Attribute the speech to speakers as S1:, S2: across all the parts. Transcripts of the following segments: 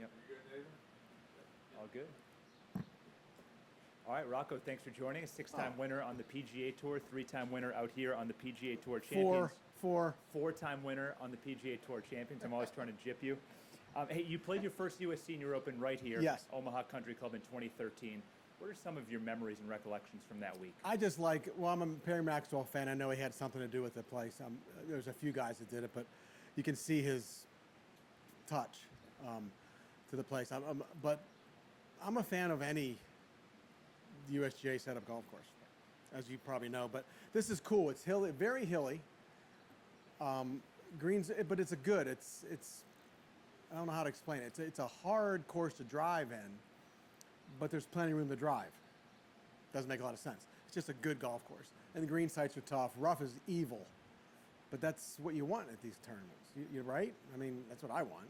S1: Yep. All good. All right, Rocco, thanks for joining us. Six-time winner on the PGA Tour, three-time winner out here on the PGA Tour Champions. Four-time winner on the PGA Tour Champions. I'm always trying to jip you. Hey, you played your first U.S. Senior Open right here,
S2: yes,
S1: Omaha Country Club in 2013. What are some of your memories and recollections from that week?
S2: I just I'm a Perry Maxwell fan. I know he had something to do with the place. There's a few guys that did it, but you can see his touch to the place. But I'm a fan of any USGA setup golf course, as you probably know. But this is cool. It's hilly, very hilly. Greens, but it's I don't know how to explain it. It's a hard course to drive in, but there's plenty of room to drive. Doesn't make a lot of sense. It's just a good golf course. And the green sites are tough. Rough is evil. But that's what you want at these tournaments. You're right? I mean, that's what I want.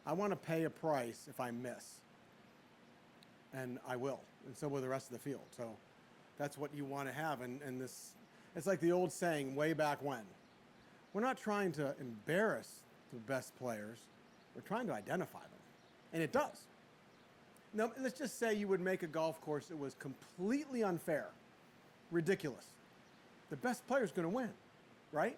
S2: I want to pay a price if I miss. And I will. And so will the rest of the field. So that's what you want to have. And this, it's like the old saying way back when. We're not trying to embarrass the best players. We're trying to identify them. And it does. Now, let's just say you would make a golf course that was completely unfair, ridiculous. The best player is going to win, right?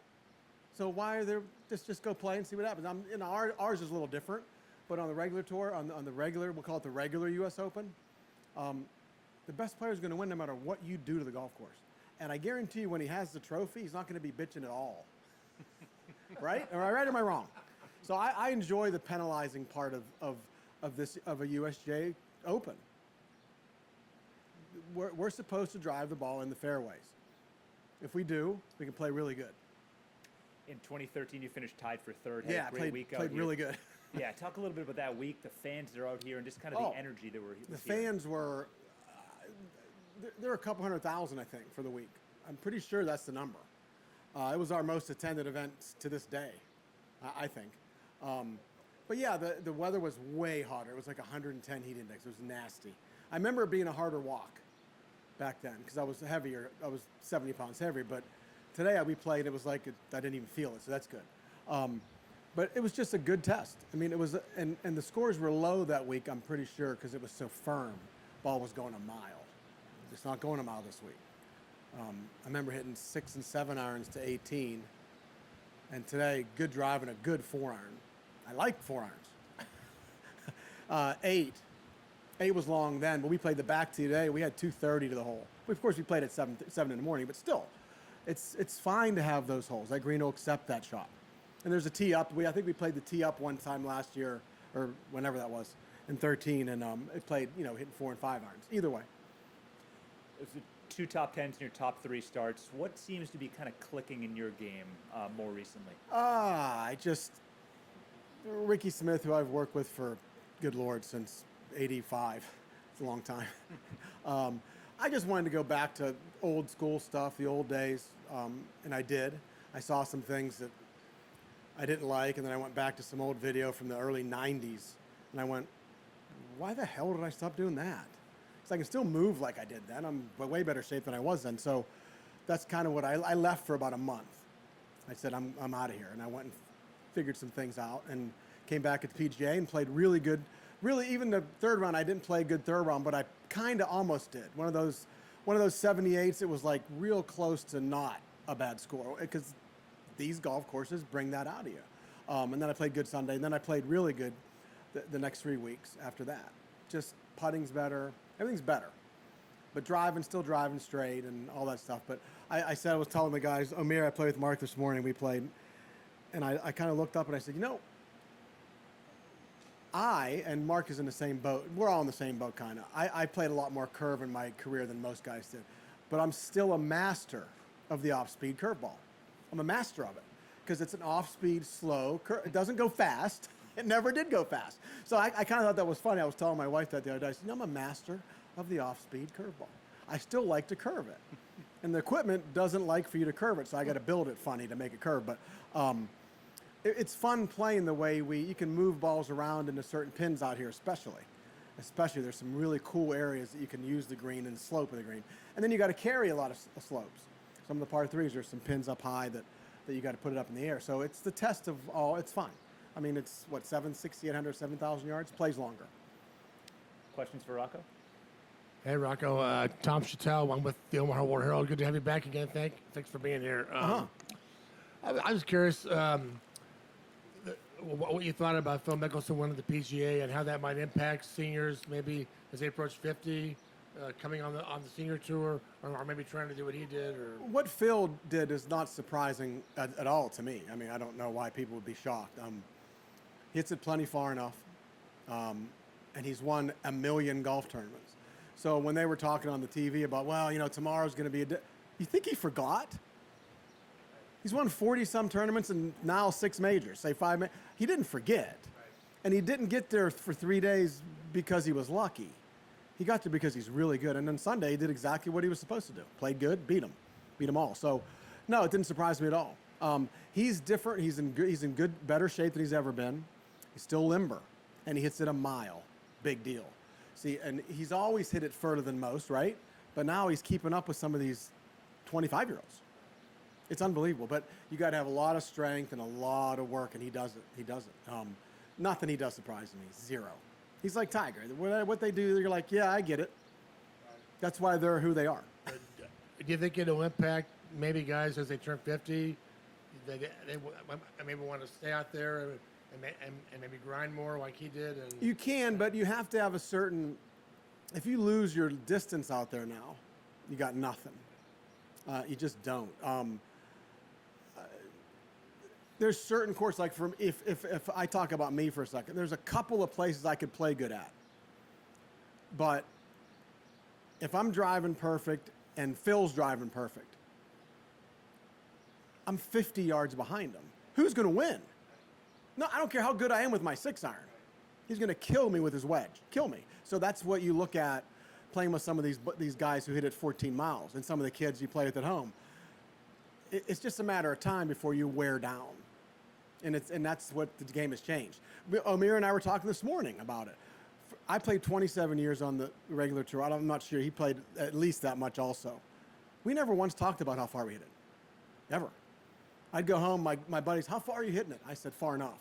S2: So why are there, just go play and see what happens. Ours is a little different, but on the regular tour, on the regular, we'll call it the regular U.S. Open, the best player is going to win no matter what you do to the golf course. And I guarantee you when he has the trophy, he's not going to be bitching at all. Right? Am I right or am I wrong? So I enjoy the penalizing part of a USGA Open. We're supposed to drive the ball in the fairways. If we do, we can play really good.
S1: In 2013, you finished tied for third.
S2: Yeah, played really good.
S1: Yeah, talk a little bit about that week, the fans that are out here, and just kind of the energy that were here.
S2: The fans were, there were a couple 100,000, I think, for the week. I'm pretty sure that's the number. It was our most attended event to this day, I think. But yeah, the weather was way hotter. It was like 110 heat index. It was nasty. I remember it being a harder walk back then because I was heavier. I was 70 pounds heavier. But today we played. It was like I didn't even feel it, so that's good. But it was just a good test. I mean, it was, and the scores were low that week. I'm pretty sure because it was so firm. Ball was going a mile. It's not going a mile this week. I remember hitting 6 and 7 irons to 18, and today good drive and a good 4-iron. I like 4 irons. 8 was long then, but we played the back tee today. We had 230 to the hole. Of course, we played at 7 in the morning, but still, it's fine to have those holes. That green will accept that shot. And there's a tee up. I think we played the tee up one time last year, or whenever that was, in 13, and it played, hitting 4 and 5 irons. Either way.
S1: It's 2 top 10s in your top 3 starts. What seems to be kind of clicking in your game more recently?
S2: Ricky Smith, who I've worked with for, good Lord, since 85. It's a long time. I just wanted to go back to old school stuff, the old days, and I did. I saw some things that I didn't like, and then I went back to some old video from the early 90s, and I went, why the hell did I stop doing that? Because I can still move like I did then. I'm in way better shape than I was then. So that's kind of what I left for about a month. I said, I'm out of here, and I went and figured some things out and came back at the PGA and played really good. Really, even the third round, I didn't play a good third round, but I kind of almost did. One of those 78s, it was like real close to not a bad score because these golf courses bring that out of you. And then I played good Sunday, and then I played really good the next 3 weeks after that. Just putting's better, everything's better. But still driving straight and all that stuff. But I was telling the guys, Amir, I played with Mark this morning, we played, and I kind of looked up and I said, and Mark is in the same boat. We're all in the same boat, kind of. I played a lot more curve in my career than most guys did. But I'm still a master of the off-speed curveball. I'm a master of it because it's an off-speed, slow curve. It doesn't go fast. It never did go fast. So I kind of thought that was funny. I was telling my wife that the other day. I said, I'm a master of the off-speed curveball. I still like to curve it. And the equipment doesn't like for you to curve it, so I got to build it funny to make it curve. But it's fun playing the way you can move balls around into certain pins out here, especially there's some really cool areas that you can use the green and the slope of the green. And then you got to carry a lot of slopes. Some of the par 3s, there's some pins up high that you got to put it up in the air. So it's the test of all. It's fun. I mean, it's what, 6,800, 7,000 yards? Plays longer.
S1: Questions for Rocco?
S3: Hey, Rocco. Tom Chattel, I'm with the Omaha World Herald. Good to have you back again. Thanks for being here. I was curious what you thought about Phil Mickelson winning the PGA and how that might impact seniors, maybe as they approach 50, coming on the senior tour, or maybe trying to do what he did. Or
S2: What Phil did is not surprising at all to me. I mean, I don't know why people would be shocked. He hits it plenty far enough, and he's won a million golf tournaments. So when they were talking on the TV about, well, tomorrow's going to be you think he forgot? He's won 40-some tournaments and now 6 majors, say 5 He didn't forget. And he didn't get there for 3 days because he was lucky. He got there because he's really good. And then Sunday, he did exactly what he was supposed to do. Played good, beat them all. So, no, it didn't surprise me at all. He's different. He's in better shape than he's ever been. He's still limber, and he hits it a mile. Big deal. See, and he's always hit it further than most, right? But now he's keeping up with some of these 25-year-olds. It's unbelievable, but you got to have a lot of strength and a lot of work, and he does it. Nothing he does surprises me. Zero. He's like Tiger. What they do, you're like, yeah, I get it. That's why they're who they are.
S3: do you think it'll impact maybe guys as they turn 50? They maybe want to stay out there and maybe grind more like he did. And
S2: you can, but you have to have a certain. If you lose your distance out there now, you got nothing. You just don't. There's certain courses, like if I talk about me for a second, there's a couple of places I could play good at. But if I'm driving perfect and Phil's driving perfect, I'm 50 yards behind him. Who's going to win? No, I don't care how good I am with my 6-iron. He's going to kill me with his wedge. Kill me. So that's what you look at playing with some of these guys who hit it 14 miles and some of the kids you play with at home. It's just a matter of time before you wear down. And that's what the game has changed. Amir and I were talking this morning about it. I played 27 years on the regular tour. I'm not sure. He played at least that much also. We never once talked about how far we hit it. Ever. I'd go home, my buddies, how far are you hitting it? I said, far enough.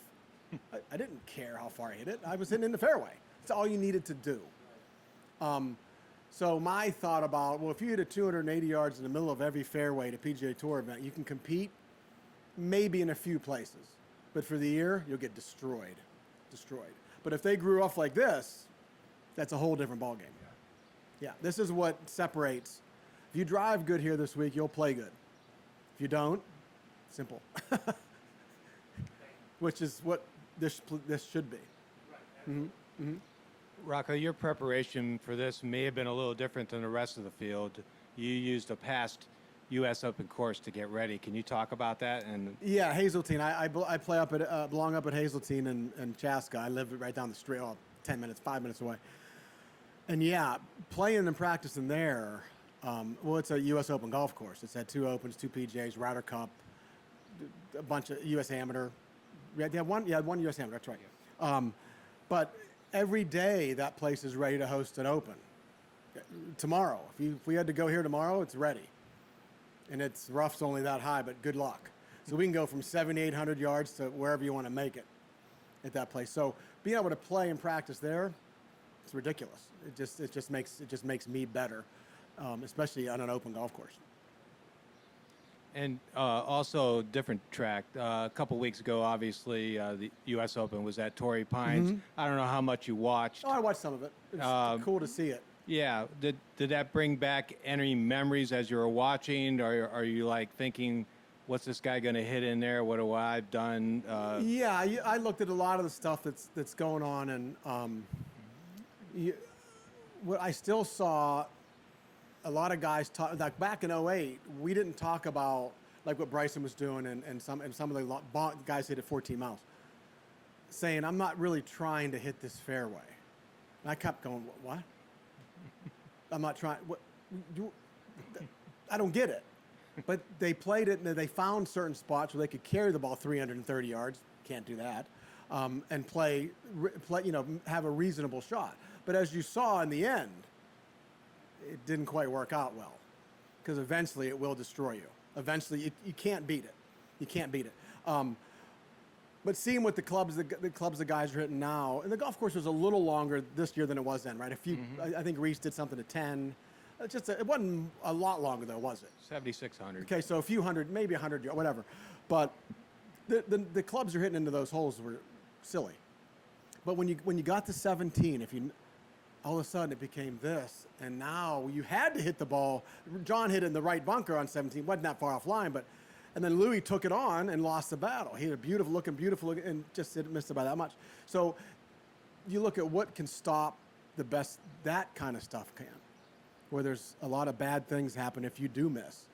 S2: I didn't care how far I hit it. I was hitting in the fairway. That's all you needed to do. So my thought about, well, if you hit it 280 yards in the middle of every fairway at a PGA Tour event, you can compete maybe in a few places. But for the year, you'll get destroyed. But if they grew up like this, that's a whole different ballgame. Yeah, this is what separates. If you drive good here this week, you'll play good. If you don't, simple. Which is what this should be. Mm-hmm. Mm-hmm.
S4: Rocco, your preparation for this may have been a little different than the rest of the field. You used a past U.S. Open course to get ready. Can you talk about that? And
S2: yeah, Hazeltine. I play up at belong up at Hazeltine and Chaska. I live right down the street, 5 minutes away. And yeah, playing and practicing there. Well, it's a U.S. Open golf course. It's had 2 Opens, 2 PGAs, Ryder Cup, a bunch of U.S. Amateur. You had one U.S. Amateur. That's right. But every day that place is ready to host an Open. Tomorrow, if we had to go here tomorrow, it's ready. And its rough's only that high, but good luck. So we can go from 7,800 yards to wherever you want to make it at that place. So being able to play and practice there, it's ridiculous. It just makes me better, especially on an open golf course.
S4: And also different track. A couple weeks ago, obviously, the U.S. Open was at Torrey Pines.
S2: Mm-hmm.
S4: I don't know how much you watched.
S2: Oh, I watched some of it. It was cool to see it.
S4: Yeah. Did that bring back any memories as you were watching? Or are you like thinking, what's this guy going to hit in there? What have I done?
S2: Yeah, I looked at a lot of the stuff that's going on, and what I still saw a lot of guys talk, like back in 2008, we didn't talk about like what Bryson was doing and some of the guys hit at 14 miles, saying, I'm not really trying to hit this fairway. And I kept going, what? I'm not trying. What? I don't get it. But they played it, and they found certain spots where they could carry the ball 330 yards. Can't do that. And play, have a reasonable shot. But as you saw in the end, it didn't quite work out well, because eventually it will destroy you. Eventually, you can't beat it. You can't beat it. But seeing what the clubs the guys are hitting now, and the golf course was a little longer this year than it was then, right? I think Reese did something to 10. It wasn't a lot longer though, was it?
S4: 7,600.
S2: Okay, so a few hundred, maybe 100, whatever. But the clubs are hitting into those holes were silly. But when you got to 17, all of a sudden it became this, and now you had to hit the ball. John hit it in the right bunker on 17, wasn't that far offline, and then Louis took it on and lost the battle. He had a beautiful looking, and just missed it by that much. So you look at what can stop the best, that kind of stuff can, where there's a lot of bad things happen if you do miss,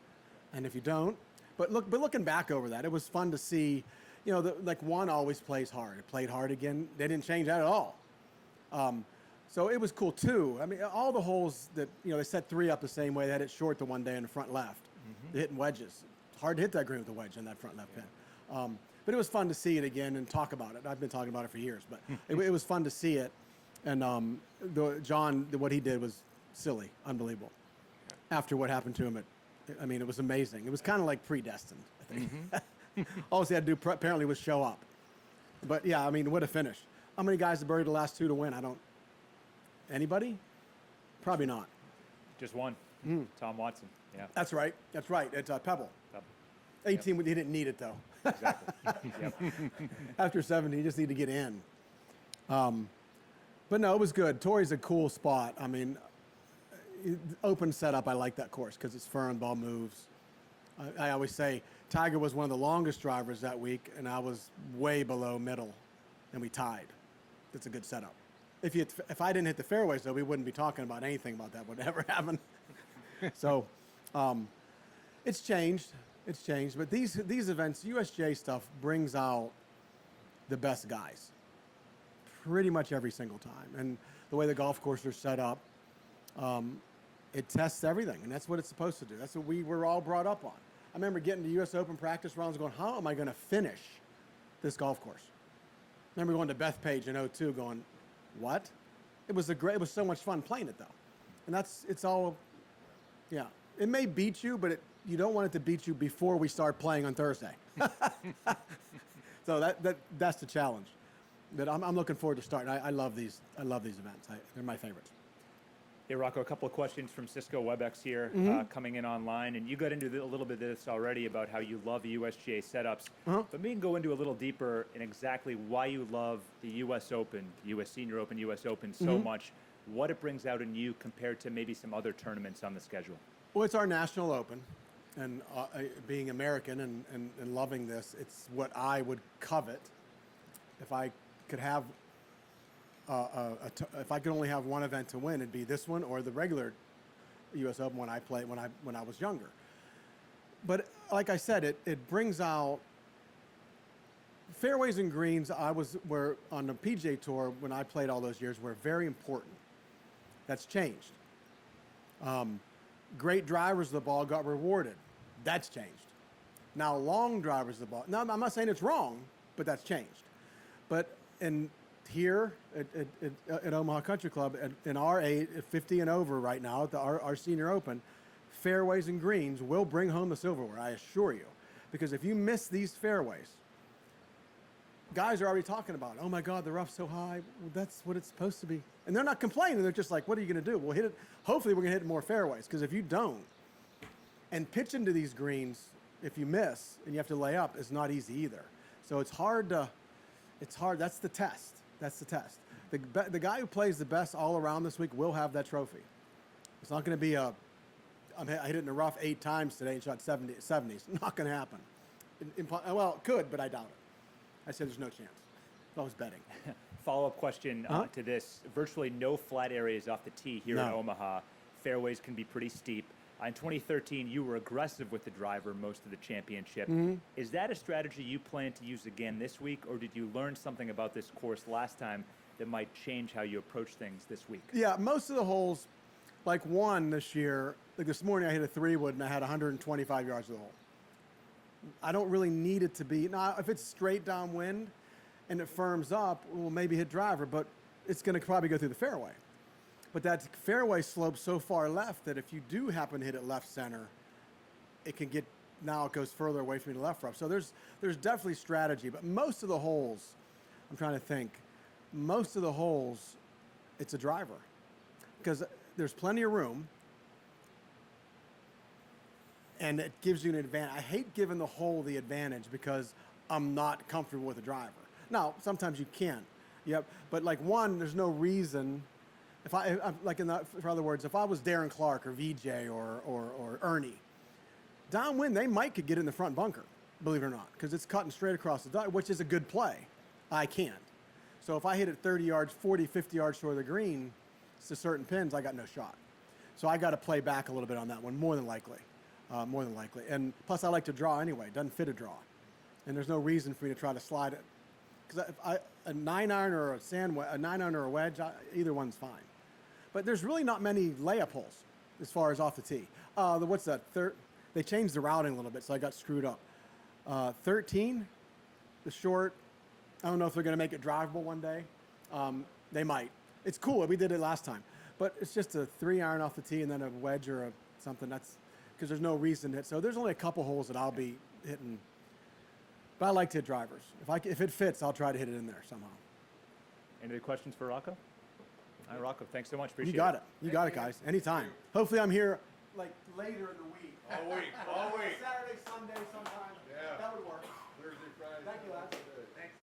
S2: and if you don't. But looking back over that, it was fun to see. Like one always plays hard. It played hard again. They didn't change that at all. So it was cool too. I mean, all the holes that they set 3 up the same way. They had it short the one day in the front left. They're hitting wedges. It's hard to hit that green with a wedge in that front left pin. But it was fun to see it again and talk about it. I've been talking about it for years, but it was fun to see it. And John, what he did was silly, unbelievable. After what happened to him, it was amazing. It was kind of like predestined, I think. All he had to do apparently was show up. But yeah, what a finish. How many guys have buried the last 2 to win? Anybody? Probably not.
S1: Just one. Tom Watson. Yeah.
S2: That's right. It's Pebble. 18, he didn't need it though.
S1: Exactly. Yep.
S2: After 70, you just need to get in. But no, it was good. Torrey's a cool spot. Open setup, I like that course because it's firm, ball moves. I always say Tiger was one of the longest drivers that week, and I was way below middle, and we tied. It's a good setup. If I didn't hit the fairways, though, we wouldn't be talking about anything about that would ever happen. So it's changed. It's changed. But these events, USGA stuff, brings out the best guys pretty much every single time. And the way the golf courses are set up, it tests everything, and that's what it's supposed to do. That's what we were all brought up on. I remember getting to U.S. Open practice rounds going, how am I going to finish this golf course? I remember going to Bethpage in 02 going, what? It was so much fun playing it, though. And it's all, yeah. It may beat you, but you don't want it to beat you before we start playing on Thursday. So that's the challenge. But I'm looking forward to starting. I love these events. They're my favorites.
S1: Hey, Rocco, a couple of questions from Cisco WebEx here coming in online. And you got into a little bit of this already about how you love USGA setups. But we can go into a little deeper in exactly why you love the U.S. Open, U.S. Senior Open, U.S. Open so much, what it brings out in you compared to maybe some other tournaments on the schedule.
S2: Well, it's our national open. And being American and loving this, it's what I would covet if I could have if I could only have one event to win, it'd be this one or the regular U.S. Open when I played when I was younger. But like I said, it brings out fairways and greens. Were on the PGA Tour when I played all those years were very important. That's changed. Great drivers of the ball got rewarded. That's changed. Now long drivers of the ball. Now I'm not saying it's wrong, but that's changed. But here at Omaha Country Club, in our 50 and over right now, at our Senior Open, fairways and greens will bring home the silverware, I assure you. Because if you miss these fairways, guys are already talking about, oh my God, the rough's so high. Well, that's what it's supposed to be. And they're not complaining. They're just like, what are you going to do? We'll hit it. Hopefully we're going to hit more fairways. Because if you don't, and pitch into these greens, if you miss and you have to lay up, is not easy either. So it's hard. That's the test. That's the test. The guy who plays the best all around this week will have that trophy. It's not going to be I hit it in the rough 8 times today and shot 70s. Not going to happen. Well, it could, but I doubt it. I said there's no chance. I was betting.
S1: Follow-up question to this. Virtually no flat areas off the tee here in Omaha. Fairways can be pretty steep. In 2013, you were aggressive with the driver most of the championship. Is that a strategy you plan to use again this week, or did you learn something about this course last time that might change how you approach things this week? Yeah, most of the holes, like one this year, like this morning I hit a 3-wood and I had 125 yards to the hole. I don't really need it to be. Now, if it's straight downwind and it firms up, we'll maybe hit driver, but it's going to probably go through the fairway. But that fairway slopes so far left that if you do happen to hit it left center, it can get
S2: now it goes further away from me to left rough. So there's definitely strategy, but most of the holes, I'm trying to think, most of the holes, it's a driver because there's plenty of room and it gives you an advantage. I hate giving the hole the advantage because I'm not comfortable with a driver. Now, sometimes you can, yep, but like one, there's no reason. If for other words, if I was Darren Clark or VJ or Ernie, downwind, they might could get in the front bunker, believe it or not, because it's cutting straight across the dot, which is a good play. I can't. So if I hit it 30 yards, 40, 50 yards short of the green, to certain pins, I got no shot. So I got to play back a little bit on that one, more than likely. And plus, I like to draw anyway. It doesn't fit a draw. And there's no reason for me to try to slide it. Because a 9-iron or a 9-iron or a wedge, either one's fine. But there's really not many layup holes as far as off the tee. What's that? They changed the routing a little bit, so I got screwed up. 13, the short. I don't know if they're going to make it drivable one day. They might. It's cool. We did it last time. But it's just a 3-iron off the tee and then a wedge or something. That's because there's no reason to hit. So there's only a couple holes that I'll be hitting. But I like to hit drivers. If it fits, I'll try to hit it in there somehow.
S1: Any other questions for Rocco? All right, Rocco, thanks so much. Appreciate it.
S2: You got it. You got it, guys. Anytime. Hopefully I'm here like later in the week.
S5: All week.
S2: Saturday, Sunday sometime.
S5: Yeah.
S2: That would work.
S5: Thursday, Friday.
S2: Thank you, lads.